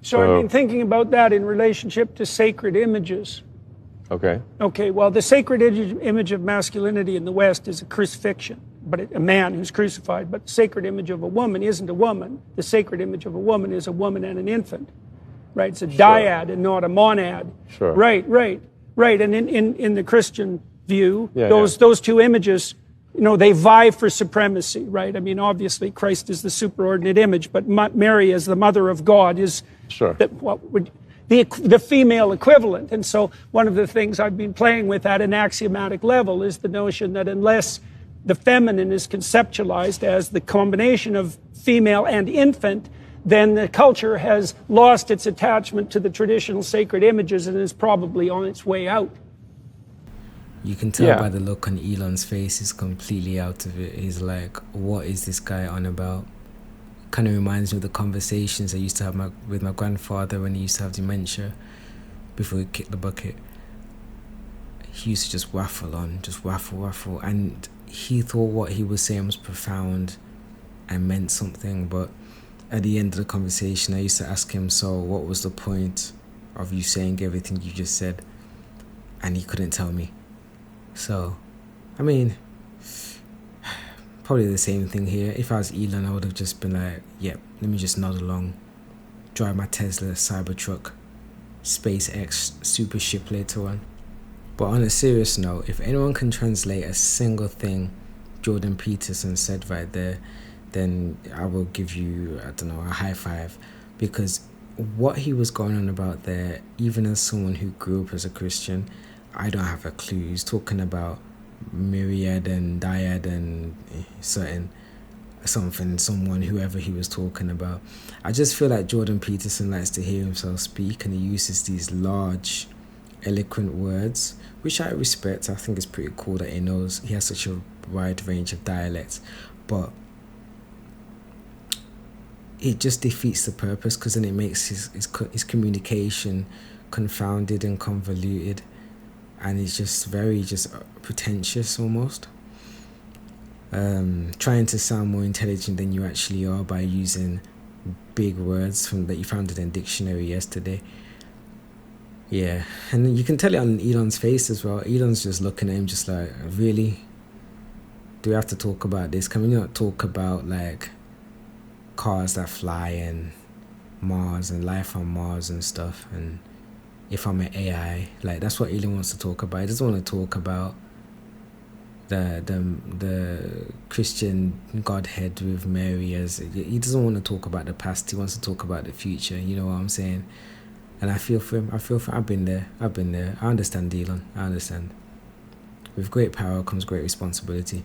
So I've been thinking about that in relationship to sacred images. Okay. Okay, well, the sacred image of masculinity in the West is a crucifixion, but a man who's crucified. But the sacred image of a woman isn't a woman. The sacred image of a woman is a woman and an infant, right? It's a dyad and not a monad. Sure. Right. And in the Christian view, those two images, they vie for supremacy, right? I mean, obviously, Christ is the superordinate image, but Mary as the mother of God is the female equivalent. And so one of the things I've been playing with at an axiomatic level is the notion that unless the feminine is conceptualized as the combination of female and infant, then the culture has lost its attachment to the traditional sacred images and is probably on its way out. You can tell by the look on Elon's face, he's completely out of it. He's like, what is this guy on about? Kind of reminds me of the conversations I used to have with my grandfather when he used to have dementia before he kicked the bucket. He used to just waffle on, just waffle. And he thought what he was saying was profound and meant something. But at the end of the conversation, I used to ask him, so what was the point of you saying everything you just said? And he couldn't tell me. So, I mean, probably the same thing here. If I was Elon, I would have just been like, yep, let me just nod along, drive my Tesla Cybertruck, SpaceX super ship later on. But on a serious note, if anyone can translate a single thing Jordan Peterson said right there, then I will give you, I don't know, a high five. Because what he was going on about there, even as someone who grew up as a Christian, I don't have a clue. He's talking about myriad and dyad and someone, whoever he was talking about. I just feel like Jordan Peterson likes to hear himself speak, and he uses these large, eloquent words, which I respect. I think it's pretty cool that he has such a wide range of dialects, but it just defeats the purpose, because then it makes his communication confounded and convoluted, and it's just very pretentious almost. Trying to sound more intelligent than you actually are by using big words that you found in a dictionary yesterday. Yeah, and you can tell it on Elon's face as well. Elon's just looking at him just like, really? Do we have to talk about this? Can we not talk about like cars that fly and Mars and life on Mars and stuff? And if I'm an AI, like that's what Elon wants to talk about. He doesn't want to talk about the Christian Godhead with Mary. He doesn't want to talk about the past. He wants to talk about the future. You know what I'm saying? And I feel for him. I've been there. I understand Elon. I understand. With great power comes great responsibility.